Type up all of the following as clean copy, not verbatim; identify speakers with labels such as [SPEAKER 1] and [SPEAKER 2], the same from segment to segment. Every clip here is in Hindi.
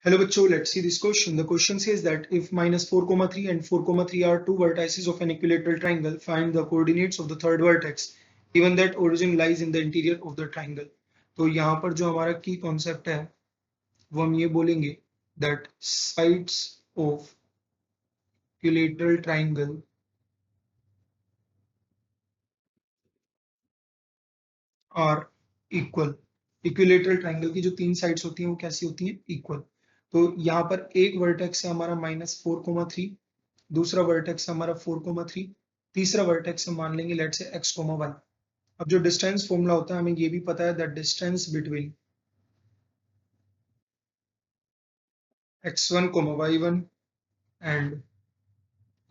[SPEAKER 1] Hello bachcho, let's see this question. The question says that if minus 4, 3 and 4, 3 are two vertices of an equilateral triangle, find the coordinates of the third vertex, given that origin lies in the interior of the triangle. तो यहाँ पर जो हमारा की कॉन्सेप्ट है वो हम ये बोलेंगे that sides of equilateral triangle are equal. Equilateral triangle की जो तीन साइड्स होती हैं वो कैसी होती हैं? इक्वल. तो यहाँ पर एक वर्टेक्स है हमारा -4, 3, दूसरा वर्टेक्स है हमारा 4, 3, तीसरा वर्टेक्स हम मान लेंगे लेट से x, y. अब जो डिस्टेंस फॉर्मूला होता है हमें ये भी पता है that distance between x1, y1 and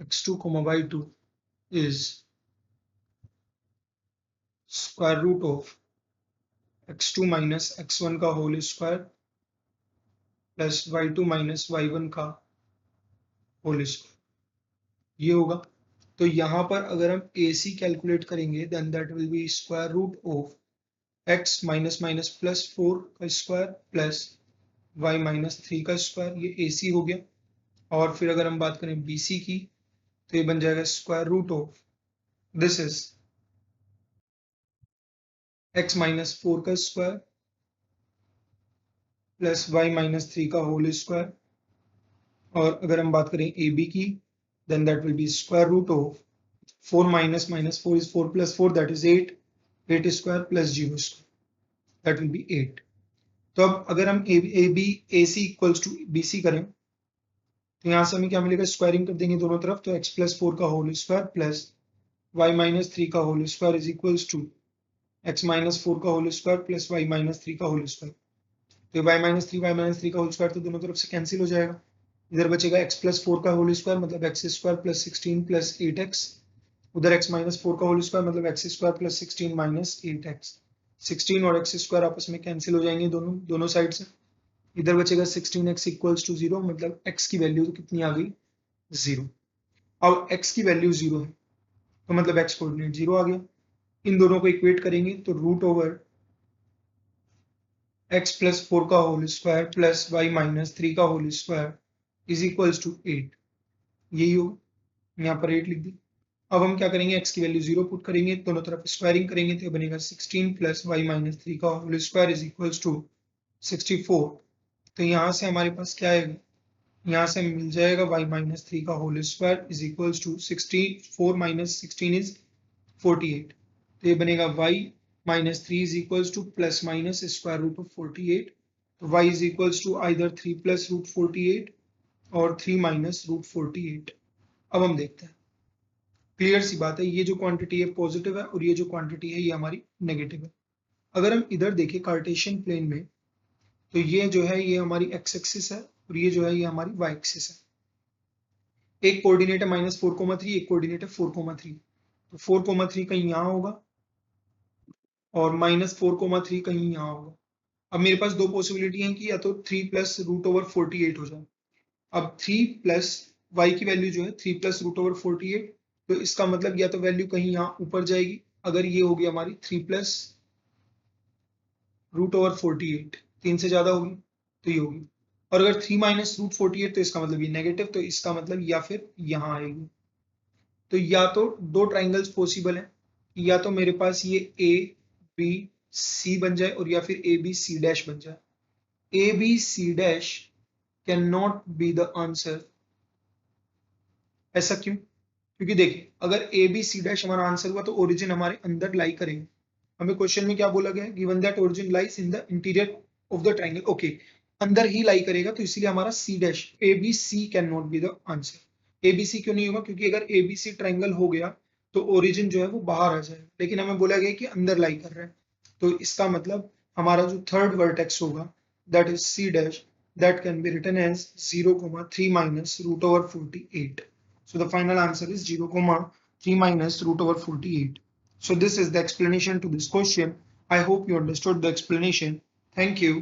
[SPEAKER 1] x2, y2 is square root of x2 minus x1 का whole square plus y2 minus y1 का होल स्क्वायर. ये होगा. तो यहाँ पर अगर हम AC कैलकुलेट करेंगे then that will be square root of x minus minus plus 4 का स्क्वायर प्लस y माइनस 3 का स्क्वायर. ये AC हो गया. और फिर अगर हम बात करें BC की तो ये बन जाएगा square root of this is x minus 4 का स्क्वायर प्लस y माइनस 3 का होल स्क्वायर. और अगर हम बात करें AB की then that will be square root of 4 minus minus 4 is 4 plus 4 that is 8. 8 square plus 0 square that will be 8. तो अब अगर हम AB AC equals to BC करें तो यहाँ से हमें क्या मिलेगा? स्क्वायरिंग कर देंगे दोनों तरफ तो x प्लस 4 का whole square plus y minus 3 का whole square is equals to x minus 4 का whole square plus y minus 3 का होल स्क्वायर. तो y माइनस 3 का होल स्क्वायर तो दोनों तरफ से कैंसिल हो जाएगा. इधर बचेगा x प्लस 4 का होल स्क्वायर मतलब x square plus 16 plus 8x. उधर x माइनस 4 का होल स्क्वायर मतलब x square plus 16 minus 8x. 16 और x स्क्वायर आपस में कैंसिल हो जाएंगे दोनों साइड से. इधर बचेगा 16x इक्वल्स टू 0 मतलब x की वैल्यू कितनी आ गई? 0. अब x की वैल्यू 0 है तो मतलब x कोऑर्डिनेट 0 आ गया. इन दोनों को इक्वेट करेंगे तो रूट ओवर x प्लस 4 का whole square plus y minus 3 का whole square is equals to 8. यही हो. यहाँ पर 8 लिख दी. अब हम क्या करेंगे? x की वैल्यू 0 पुट करेंगे दोनों तरफ स्क्वायरिंग करेंगे तो बनेगा 16 प्लस y माइनस 3 का whole square is equals to 64. तो यहाँ से हमारे पास क्या आएगा? यहाँ से मिल जाएगा y माइनस 3 का whole square is equals to 64 minus 16 is 48. तो ये बनेगा y minus 3 is equals to plus minus square root of 48. तो y is equals to either 3 plus root 48 और 3 माइनस रूट 48. अब हम देखते हैं. क्लियर सी बात है, ये जो क्वांटिटी है पॉजिटिव है और ये जो क्वांटिटी है ये हमारी नेगेटिव है. अगर हम इधर देखें कार्टेशियन प्लेन में तो ये जो है ये हमारी x एक्सिस है और ये जो है ये हमारी y एक्सिस है. एक कोऑर्डिनेट है -4, 3, एक कोऑर्डिनेट है 4, 3. तो 4, 3 कहीं यहाँ होगा और -4, 3 कहीं यहाँ होगा. अब मेरे पास दो पॉसिबिलिटी है कि या तो 3 प्लस रूट ओवर 48 हो जाए. अब 3 प्लस y की वैल्यू जो है 3 प्लस रूट ओवर 48 तो इसका मतलब या तो वैल्यू कहीं यहाँ ऊपर जाएगी अगर ये होगी हमारी 3 प्लस रूट ओवर 48 3 से ज्यादा होगी तो ये होगी. और अगर 3 माइनस रूट 48 तो इसका मतलब ये नेगेटिव तो इसका मतलब या फिर यहाँ आएगी. तो या तो दो ट्राइंगल्स पॉसिबल है या तो मेरे पास ये ए बी सी बन जाए और या फिर ए बी सी डैश बन जाए. A B C dash can not be the answer. ऐसा क्यों? क्योंकि देखिए अगर ए बी सी डैश हमारा आंसर हुआ तो ओरिजिन हमारे अंदर लाई करेंगे. हमें क्वेश्चन में क्या बोला गया है? Given that origin lies in the interior of the triangle. Okay, अंदर ही लाई करेगा तो इसलिए हमारा C dash A B C can not be the answer. A B C क्यों नहीं होगा? क्योंकि अगर ए बी सी ट्राइंगल हो गया तो ओरिजिन जो है वो बाहर आ जाएगा, लेकिन हमें बोला गया कि अंदर लाई कर रहा है. तो इसका मतलब हमारा जो थर्ड वर्टेक्स होगा that is C dash that can be written as 0, 3 minus root over 48. So the final answer is 0, 3 minus root over 48. So this is the explanation to this question. I hope you understood the explanation. Thank you.